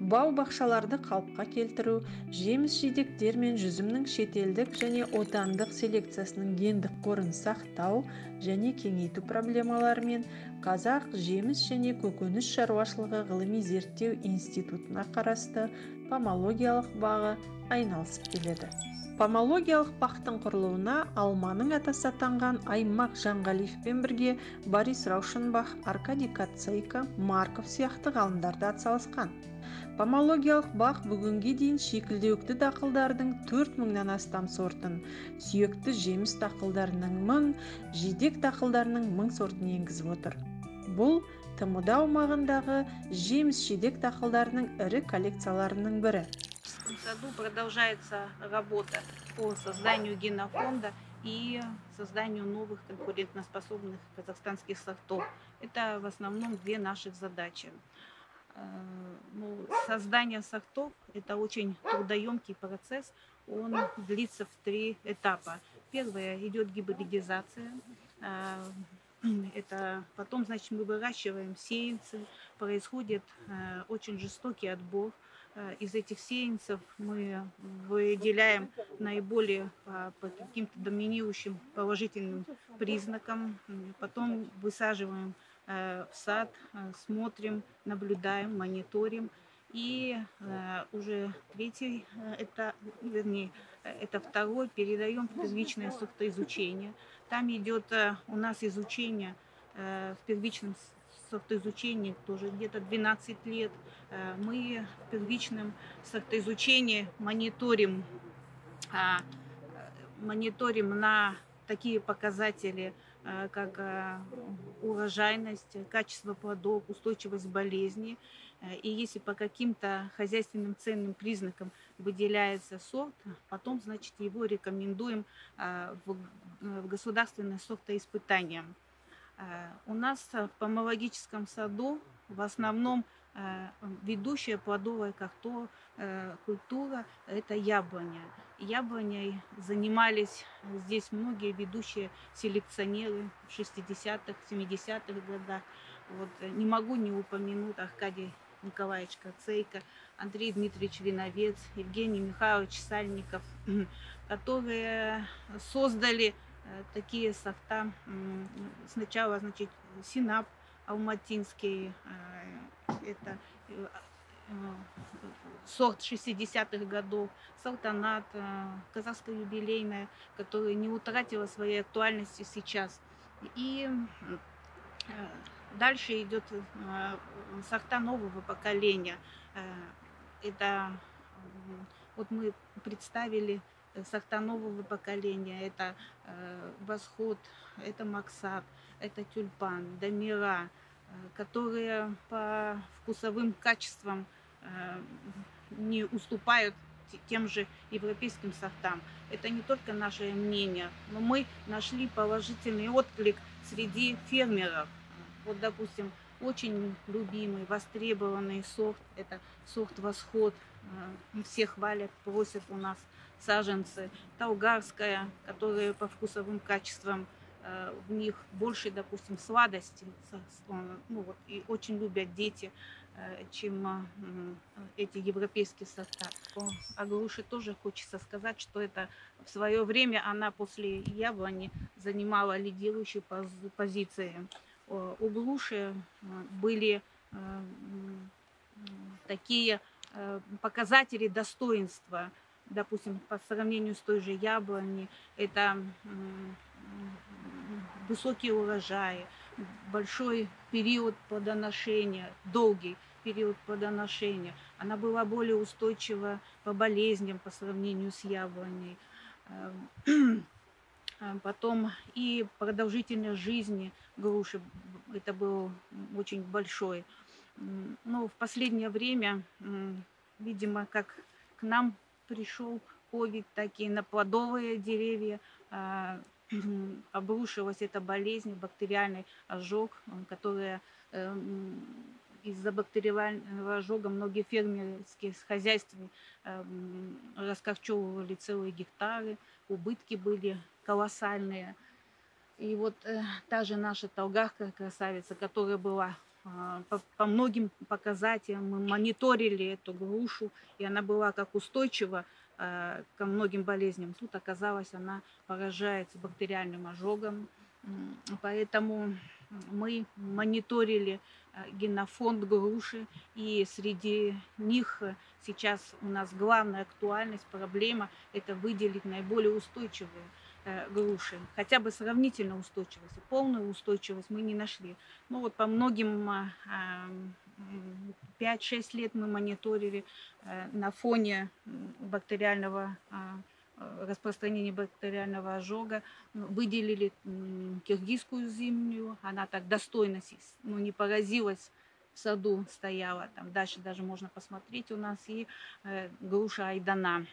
Бау-бақшаларды қалыпқа келтіру, жеміс-жидектер мен жүзімнің шетелдік және отандық селекциясының гендік қорын сақтау және кеңейту проблемаларымен Қазақ жеміс және көкөніс шаруашылығы ғылыми зерттеу институтына қарасты помологиялық бағы айналысып келеді. Помологиялық бақтың құрылуына алманың атасы атанған Аймақ Жанғалиевпен бірге Борис Раушенбах, Аркадий Кацейко, Марков сияқты ғалымдар да атсалысқан. Помологиялық бақ бүгінге дейін шикілдеуікті дақылдардың 4000-нан астам сортын, сүйекті жеміс дақылдарының 1000, жидек дақылдарының 1000 сортын енгізіп отыр. Бұл ТМД аумағындағы жеміс-жидек дақылдарының ірі коллекцияларының бірі. В этом году продолжается работа по созданию генофонда и созданию новых конкурентоспособных казахстанских сортов. Это в основном две наших задачи. Создание сортов – это очень трудоемкий процесс, он длится в 3 этапа. Первое – идет гибридизация. Это потом, значит, мы выращиваем сеянцы, происходит очень жестокий отбор. Из этих сеянцев мы выделяем наиболее по каким-то доминирующим положительным признакам, потом высаживаем в сад, смотрим, наблюдаем, мониторим. И уже третий этап, вернее, это второй, передаем в первичное сортоизучение. Там идет у нас изучение в первичном сортоизучении тоже где-то 12 лет. Мы в первичном сортоизучении мониторим на такие показатели, как урожайность, качество плодов, устойчивость болезней. И если по каким-то хозяйственным ценным признакам выделяется сорт, потом, значит, его рекомендуем в государственное сортоиспытание. У нас в помологическом саду в основном ведущая плодовая культура – это яблоня. Яблоней занимались здесь многие ведущие селекционеры в 60-х, 70-х годах. Вот, не могу не упомянуть Аркадий Николаевич Кацейко, Андрей Дмитриевич Виновец, Евгений Михайлович Сальников, которые создали такие сорта. Сначала, значит, Синап алматинский, это сорт 60-х годов, Салтанат, казахская юбилейная, которая не утратила своей актуальности сейчас. И дальше идет сорта нового поколения. Это вот мы представили сорта нового поколения. Это Восход, это Максат, это Тюльпан, Дамира, которые по вкусовым качествам не уступают тем же европейским сортам. Это не только наше мнение, но мы нашли положительный отклик среди фермеров. Вот, допустим, очень любимый, востребованный сорт – это сорт Восход. Все хвалят, просят у нас саженцы. Талгарская, которые по вкусовым качествам в них больше, допустим, сладости, ну, вот, и очень любят дети, чем эти европейские сорта. О груше тоже хочется сказать, что это в свое время она после яблони занимала лидирующие позиции. У груши были такие показатели достоинства, допустим, по сравнению с той же яблоней, это высокие урожаи, большой период плодоношения, долгий период плодоношения. Она была более устойчива по болезням по сравнению с яблоней. Потом и продолжительность жизни груши, это был очень большой. Но в последнее время, видимо, как к нам пришел ковид, так и на плодовые деревья обрушилась эта болезнь, бактериальный ожог, который из-за бактериального ожога многие фермерские хозяйства раскорчевывали целые гектары, убытки были колоссальные. И вот та же наша Талгарская красавица, которая была по многим показателям мы мониторили эту грушу, и она была как устойчива ко многим болезням. Тут оказалось, она поражается бактериальным ожогом. Поэтому мы мониторили генофонд груши, и среди них сейчас у нас главная актуальность, проблема – это выделить наиболее устойчивые груши, хотя бы сравнительно устойчивость. Полную устойчивость мы не нашли. Ну вот по многим 5-6 лет мы мониторили на фоне бактериального распространения бактериального ожога, выделили киргизскую зимнюю, она так достойно, ну, не поразилась, в саду стояла, там дальше даже можно посмотреть у нас, и груша айдана.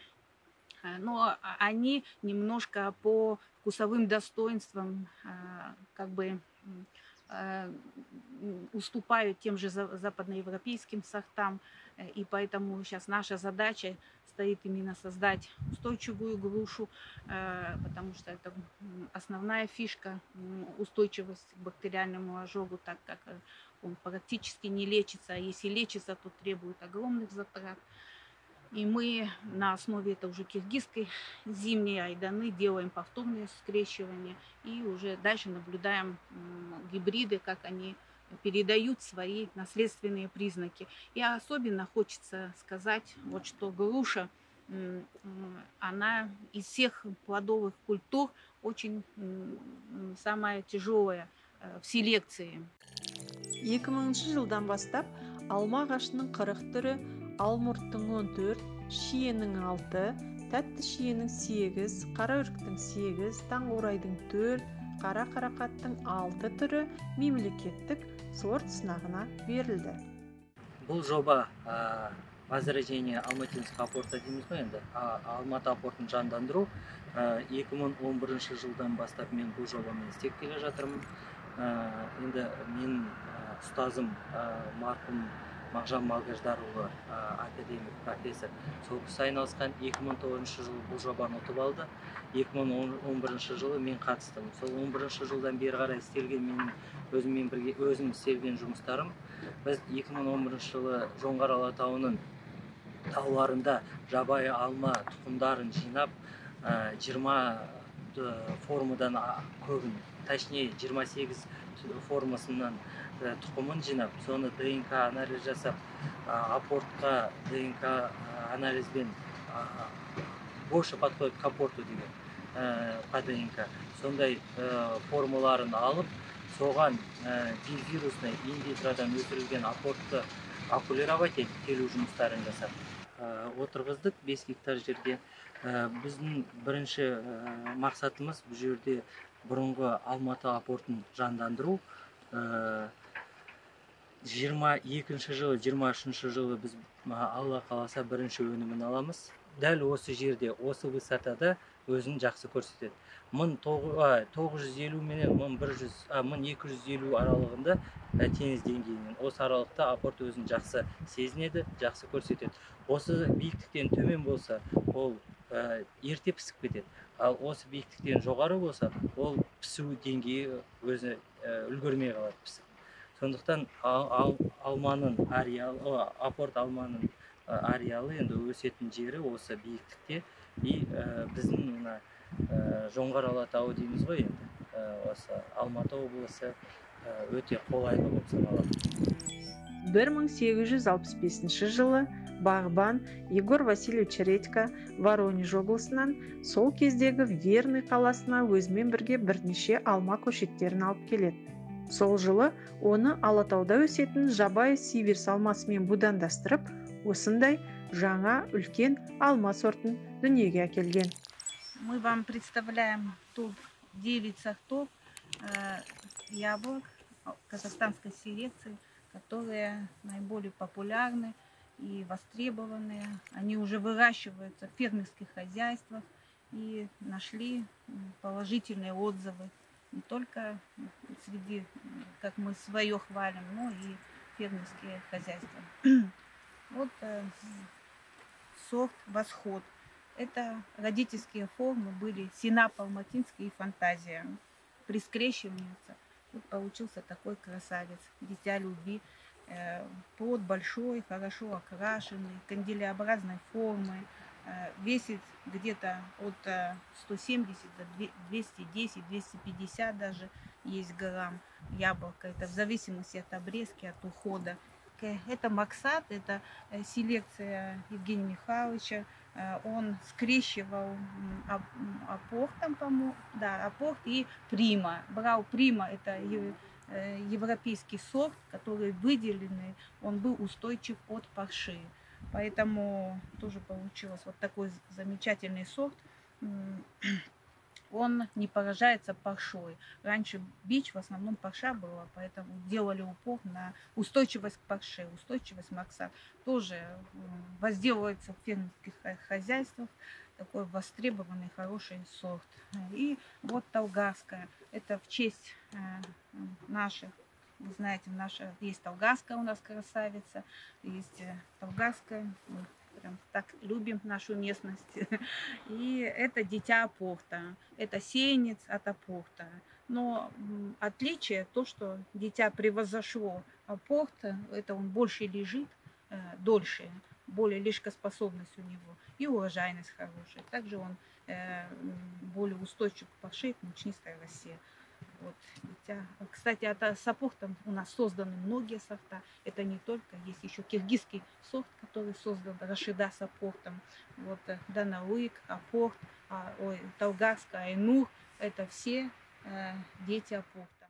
Но они немножко по вкусовым достоинствам как бы уступают тем же западноевропейским сортам, и поэтому сейчас наша задача стоит именно создать устойчивую грушу, потому что это основная фишка, устойчивость к бактериальному ожогу, так как он практически не лечится, а если лечится, то требует огромных затрат. И мы на основе это уже киргизской зимней айданы делаем повторные скрещивания и уже дальше наблюдаем гибриды, как они передают свои наследственные признаки. И особенно хочется сказать, вот что груша, она из всех плодовых культур очень самая тяжелая в селекции. 2000 жылдан бастап алма ағашының 40 түрі, алмұрттың 14, шиенің 6, тәтті шиенің 8, қара үріктің 8, таңқурайдың 4, қара қарақаттың 6 түрі мемлекеттік сорт сынағына берілді. Бұл жоба возрождение алматинского порта дейміз ғой енді, Алматы портын жандандыру. 2011 жылдан бастап мен бұл жобамен істеп келе жатырмын. Енді мен ұстазым марқұм Мағжан Малгаждарұлы, академик, профессор, сол кісі айналысқан. 2009 жылы бұл жобаны ұтып алды. 2011 жылы мен қатыстым. Сол 11 жылдан бері қарай істелген менің өзіммен бірге өзім істелген жұмыстарым. Біз 2011 жылы Жоңғар Алатауының тауларында жабайы алма тұқымдарын жинап, 20 формадан көбін, точнее 28 формасынан тұқымын жинап, соны ДНК анализ жасап, апортқа ДНК анализбен больше подходит к апорту деген по ДНК. Сондай формуларын алып, соған вирусный инвитродан өсірілген апортты окулировать ету жұмыстарын жасап отырғыздық 5 гектар жерге. Біздің бірінші мақсатымыз бұл жерде бұрынғы Алматы апортын жандандыру. 22 жылы, 23 жылы біз Алла қаласа бірінші өнімін аламыз. Дәл осы жерде, осы высотада өзін жақсы көрсетеді. 1950 менен 1250 аралығында теңіз деңгейінен. Осы аралықта апорт өзін жақсы сезінеді, жақсы көрсетеді. Осы биіктіктен төмен болса, ол ерте пісіп кетеді. Ал осы биіктіктен жоғары болса, ол пісу деңгейі өзі үлгермей қалады пісіп. Сондықтан алманың ареалы, апорт алманың ареалы енді өсетін жері осы биіктікте. И біздің Жоңғар Алатауы дейміз ғой енді. Осы Алматы облысы өте қолайлы болып саналады. 1865 жылы бағбан Егор Васильевич Редько Воронеж облысынан сол кездегі Верный қаласына өзімен бірге бірнеше алма көшеттерін алып келеді. Сол жылы оны Алатауда өсетін жабайы сиверс алмасымен будандастырып, осындай жаңа үлкен алма сортын дүниеге әкелген. Мы вам представляем тут 9 сортов яблок казахстанской селекции, которые наиболее популярны и востребованные. Они уже выращиваются в фермерских хозяйствах и нашли положительные отзывы. Не только среди, как мы свое хвалим, но и фермерские хозяйства. Вот сорт «Восход». Это родительские формы были Синап Алматинский и Фантазия. При скрещивании Вот получился такой красавец, дитя любви. Плод большой, хорошо окрашенный, канделеобразной формы. Весит где-то от 170 до 210-250 даже есть грамм яблоко. Это в зависимости от обрезки, от ухода. Это Максат, это селекция Евгения Михайловича. Он скрещивал апортом, по-моему, да, апорт и прима. Брал прима, это европейский сорт, который выделенный, он был устойчив от парши. Поэтому тоже получилось вот такой замечательный сорт. Он не поражается паршой. Раньше бич в основном парша была, поэтому делали упор на устойчивость к парше, устойчивость Максат. Тоже возделывается в фермерских хозяйствах, такой востребованный хороший сорт. И вот Толгарская, это в честь наших. Вы знаете, наша есть Толгарская у нас красавица, есть Толгарская. Мы прям так любим нашу местность. И это дитя апорта, это сеянец от апорта. Но отличие то, что дитя превозошло апорт, это он больше лежит, дольше, более лишкоспособность у него и урожайность хорошая. Также он более устойчив к парше, к мучнистой росе. Вот, дитя. Кстати, с апортом у нас созданы многие сорта. Это не только, есть еще киргизский сорт, который создан, Рашида с апортом. Вот, Данауик, апорт, Толгарская, Айнур. Это все дети апорта.